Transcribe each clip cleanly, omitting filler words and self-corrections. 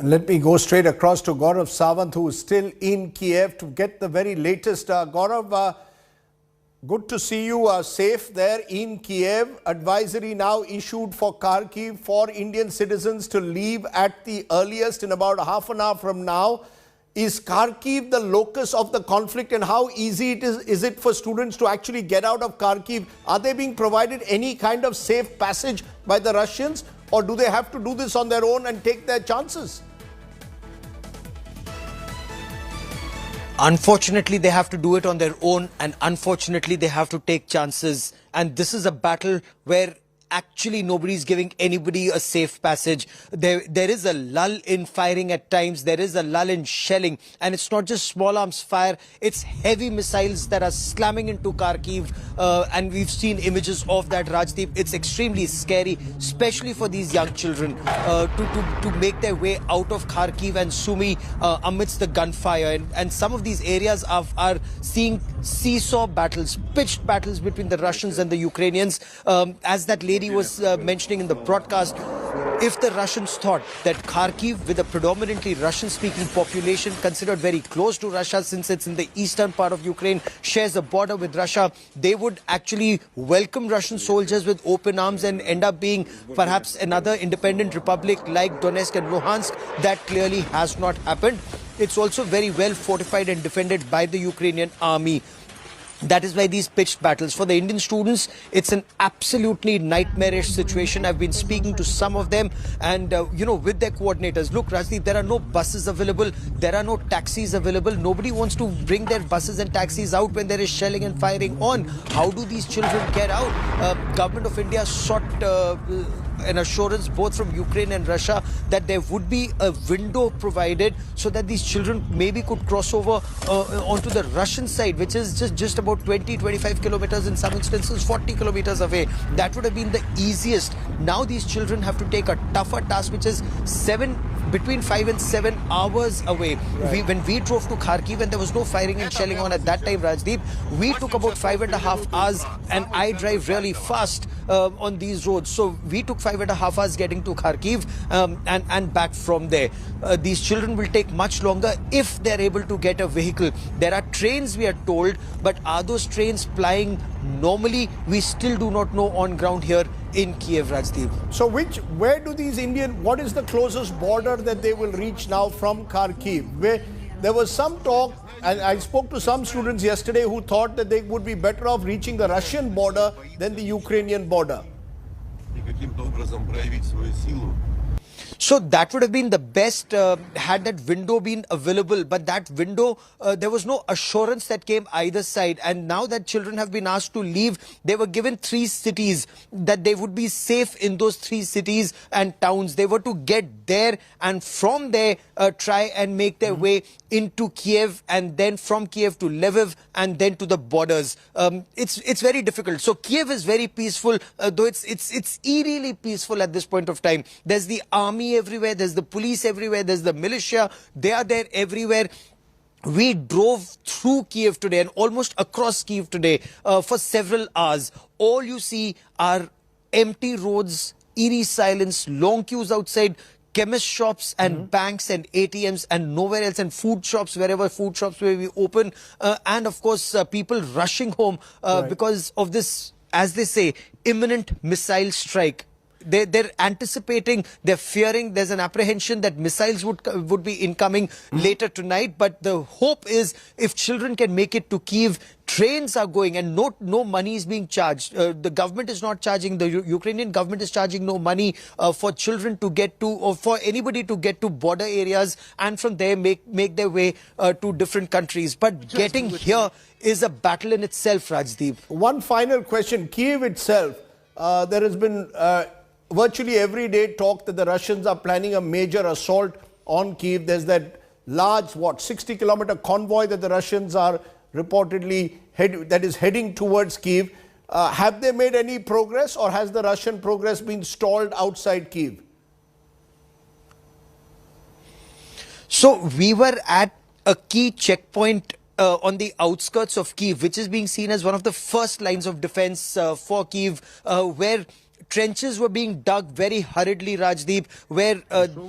And let me go straight across to Gaurav Sawant, who is still in Kiev, to get the very latest. Gaurav, good to see you safe there in Kiev. Advisory now issued for Kharkiv for Indian citizens to leave at the earliest in about half an hour from now. Is Kharkiv the locus of the conflict, and how easy is it for students to actually get out of Kharkiv? Are they being provided any kind of safe passage by the Russians, or do they have to do this on their own and take their chances? Unfortunately, they have to do it on their own, and unfortunately, they have to take chances. And this is a battle where actually nobody's giving anybody a safe passage. There is a lull in firing at times. There is a lull in shelling. And it's not just small arms fire. It's heavy missiles that are slamming into Kharkiv. And we've seen images of that, Rajdeep. It's extremely scary, especially for these young children, to make their way out of Kharkiv and Sumy amidst the gunfire. And some of these areas are seeing seesaw battles, pitched battles between the Russians and the Ukrainians. As that lady was mentioning in the broadcast, if the Russians thought that Kharkiv, with a predominantly Russian-speaking population considered very close to Russia since it's in the eastern part of Ukraine, shares a border with Russia, they would actually welcome Russian soldiers with open arms and end up being perhaps another independent republic like Donetsk and Luhansk. That clearly has not happened. It's also very well fortified and defended by the Ukrainian army. That is why these pitched battles. For the Indian students, it's an absolutely nightmarish situation. I've been speaking to some of them and, with their coordinators. Look, Rajdeep, there are no buses available. There are no taxis available. Nobody wants to bring their buses and taxis out when there is shelling and firing on. How do these children get out? Government of India sought an assurance both from Ukraine and Russia that there would be a window provided so that these children maybe could cross over onto the Russian side, which is just about 20-25 kilometers, in some instances 40 kilometers away. That would have been the easiest. Now these children have to take a tougher task, which is between 5 and 7 hours away. Right. When we drove to Kharkiv and there was no firing and shelling on at that time, Rajdeep, we took about 5.5 hours, and I drive really fast on these roads. So we took 5.5 hours getting to Kharkiv and back from there. These children will take much longer if they're able to get a vehicle. There are trains, we are told, but are those trains plying normally? We still do not know on ground here in Kiev, Rajdeep. So where do these what is the closest border that they will reach now from Kharkiv? Where there was some talk, and I spoke to some students yesterday who thought that they would be better off reaching the Russian border than the Ukrainian border. So that would have been the best had that window been available. But that window, there was no assurance that came either side. And now that children have been asked to leave, they were given 3 cities, that they would be safe in those 3 cities and towns. They were to get there, and from there try and make their way into Kiev, and then from Kiev to Lviv, and then to the borders. It's very difficult. So Kiev is very peaceful, though it's eerily peaceful at this point of time. There's the army everywhere, there's the police everywhere, there's the militia. They are there everywhere. We drove through Kiev today and almost across Kiev today for several hours. All you see are empty roads, eerie silence, long queues outside, chemist shops and banks and ATMs and nowhere else, and food shops, wherever food shops may be open. And of course, people rushing home because of this, as they say, imminent missile strike. They're anticipating, they're fearing, there's an apprehension that missiles would be incoming later tonight. But the hope is, if children can make it to Kyiv, trains are going and no money is being charged. The government is not charging, the Ukrainian government is charging no money for children to get to, or for anybody to get to border areas, and from there make their way to different countries. But getting here is a battle in itself, Rajdeep. One final question. Kyiv itself, there has been virtually every day talk that the Russians are planning a major assault on Kyiv. There's that large, 60-kilometer convoy that the Russians are reportedly heading towards Kyiv. Have they made any progress, or has the Russian progress been stalled outside Kyiv? So we were at a key checkpoint on the outskirts of Kyiv, which is being seen as one of the first lines of defense for Kyiv, where trenches were being dug very hurriedly, Rajdeep, where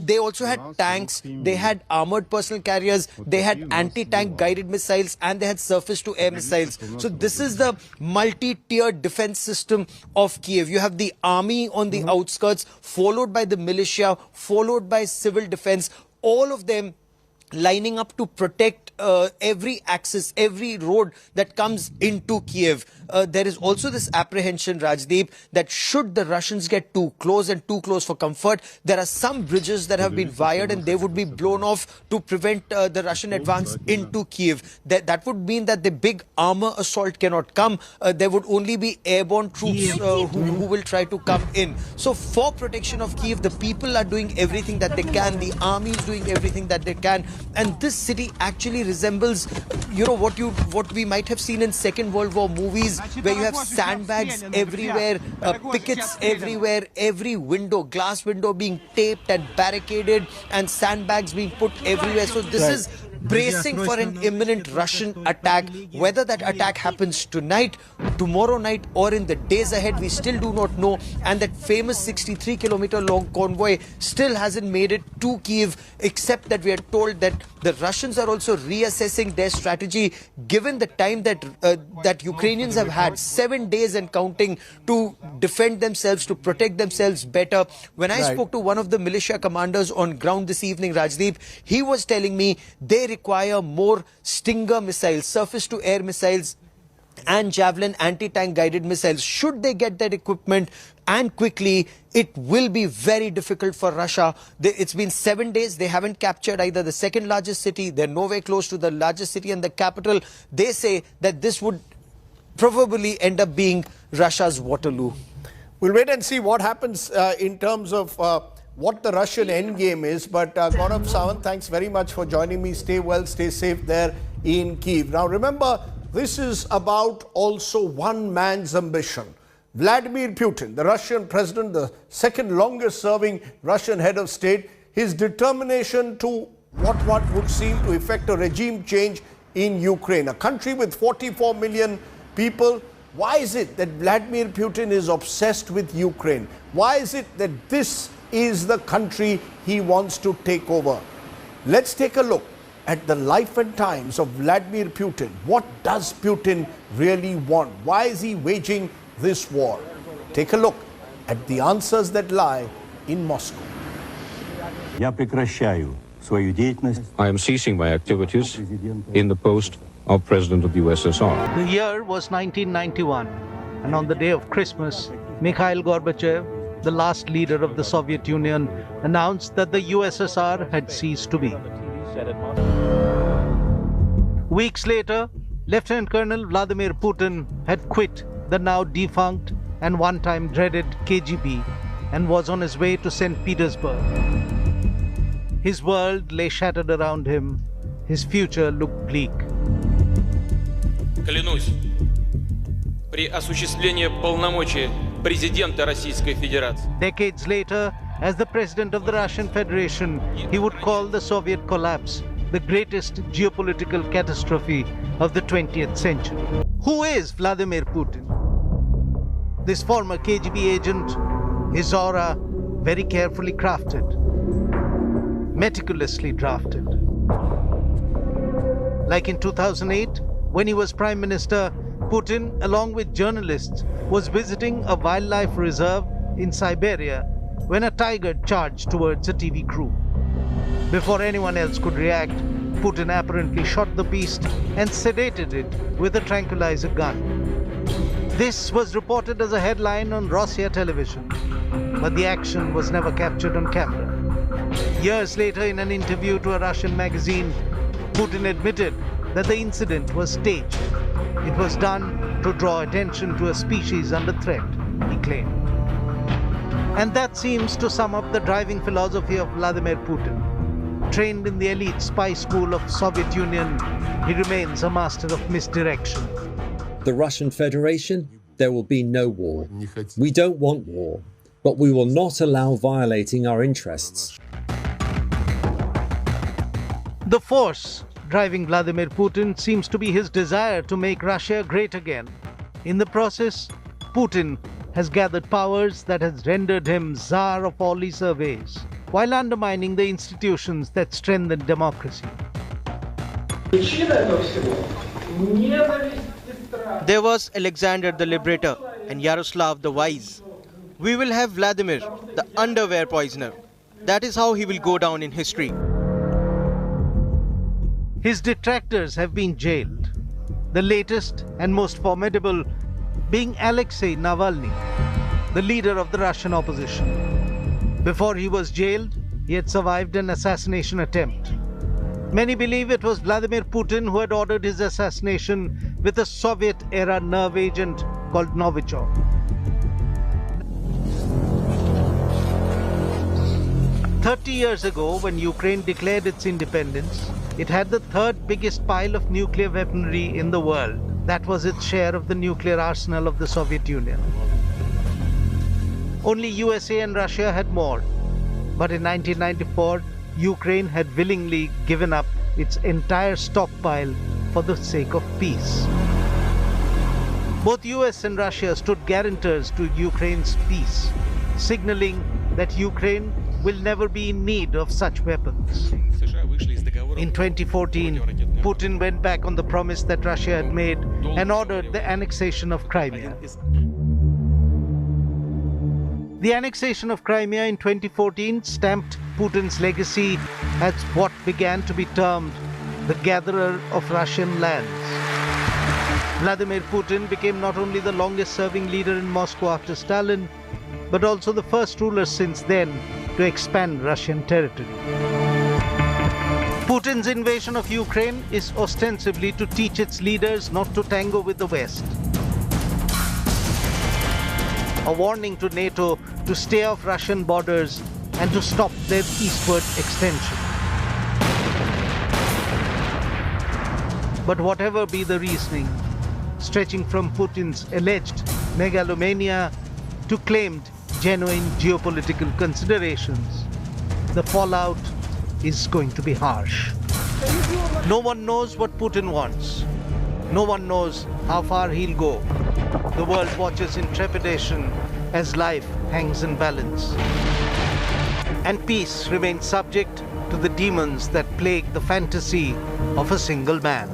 they also had tanks, they had armored personal carriers, they had anti-tank guided missiles, and they had surface-to-air missiles. So this is the multi-tiered defense system of Kyiv. You have the army on the outskirts, followed by the militia, followed by civil defense, all of them lining up to protect every axis, every road that comes into Kyiv. There is also this apprehension, Rajdeep, that should the Russians get too close and too close for comfort, there are some bridges that have been wired and they would be blown off to prevent the Russian advance into Kyiv. That would mean that the big armor assault cannot come. There would only be airborne troops who will try to come in. So for protection of Kyiv, the people are doing everything that they can. The army is doing everything that they can. And this city actually resembles, what we might have seen in Second World War movies, where you have sandbags everywhere, pickets everywhere, every window, glass window being taped and barricaded, and sandbags being put everywhere. So this is bracing for an imminent Russian attack. Whether that attack happens tonight, tomorrow night, or in the days ahead, we still do not know. And that famous 63-kilometer long convoy still hasn't made it to Kyiv, except that we are told that the Russians are also reassessing their strategy, given the time that Ukrainians have had, 7 days and counting, to defend themselves, to protect themselves better. When I spoke to one of the militia commanders on ground this evening, Rajdeep, he was telling me they require more Stinger missiles, surface-to-air missiles, and Javelin anti-tank guided missiles. Should they get that equipment and quickly, it will be very difficult for Russia. It's been 7 days. They haven't captured either the second largest city. They're nowhere close to the largest city and the capital. They say that this would probably end up being Russia's Waterloo. We'll wait and see what happens in terms of what the Russian endgame is. But Gaurav Sawant, thanks very much for joining me. Stay well, stay safe there in Kyiv. Now remember, this is about also one man's ambition. Vladimir Putin, the Russian president, the second longest serving Russian head of state, his determination to what would seem to effect a regime change in Ukraine, a country with 44 million people. Why is it that Vladimir Putin is obsessed with Ukraine? Why is it that this is the country he wants to take over? Let's take a look at the life and times of Vladimir Putin. What does Putin really want? Why is he waging this war? Take a look at the answers that lie in Moscow. I am ceasing my activities in the post of President of the USSR. The year was 1991, and on the day of Christmas, Mikhail Gorbachev, the last leader of the Soviet Union, announced that the USSR had ceased to be. Weeks later, Lieutenant Colonel Vladimir Putin had quit the now defunct and one-time dreaded KGB and was on his way to St. Petersburg. His world lay shattered around him. His future looked bleak. Клянусь при осуществлении полномочий президента Российской Федерации. Decades later, as the president of the Russian Federation, he would call the Soviet collapse the greatest geopolitical catastrophe of the 20th century. Who is Vladimir Putin? This former KGB agent, his aura very carefully crafted, meticulously drafted. Like in 2008, when he was Prime Minister, Putin, along with journalists, was visiting a wildlife reserve in Siberia when a tiger charged towards a TV crew. Before anyone else could react, Putin apparently shot the beast and sedated it with a tranquilizer gun. This was reported as a headline on Russia television, but the action was never captured on camera. Years later, in an interview to a Russian magazine, Putin admitted that the incident was staged. It was done to draw attention to a species under threat, he claimed. And that seems to sum up the driving philosophy of Vladimir Putin. Trained in the elite spy school of Soviet Union, he remains a master of misdirection. The Russian Federation, there will be no war. We don't want war, but we will not allow violating our interests. The force driving Vladimir Putin seems to be his desire to make Russia great again. In the process, Putin has gathered powers that has rendered him czar of all he surveys, while undermining the institutions that strengthen democracy. There was Alexander the Liberator and Yaroslav the Wise. We will have Vladimir, the underwear poisoner. That is how he will go down in history. His detractors have been jailed, the latest and most formidable being Alexei Navalny, the leader of the Russian opposition. Before he was jailed, he had survived an assassination attempt. Many believe it was Vladimir Putin who had ordered his assassination with a Soviet-era nerve agent called Novichok. "30 years ago, when Ukraine declared its independence, it had the third biggest pile of nuclear weaponry in the world. That was its share of the nuclear arsenal of the Soviet Union. Only USA and Russia had more. But in 1994, Ukraine had willingly given up its entire stockpile for the sake of peace. Both US and Russia stood guarantors to Ukraine's peace, signaling that Ukraine will never be in need of such weapons. In 2014, Putin went back on the promise that Russia had made and ordered the annexation of Crimea. The annexation of Crimea in 2014 stamped Putin's legacy as what began to be termed the gatherer of Russian lands. Vladimir Putin became not only the longest-serving leader in Moscow after Stalin, but also the first ruler since then to expand Russian territory. Putin's invasion of Ukraine is ostensibly to teach its leaders not to tango with the West. A warning to NATO to stay off Russian borders and to stop their eastward extension. But whatever be the reasoning, stretching from Putin's alleged megalomania to claimed genuine geopolitical considerations, the fallout is going to be harsh. No one knows what Putin wants. No one knows how far he'll go. The world watches in trepidation as life hangs in balance. And peace remains subject to the demons that plague the fantasy of a single man.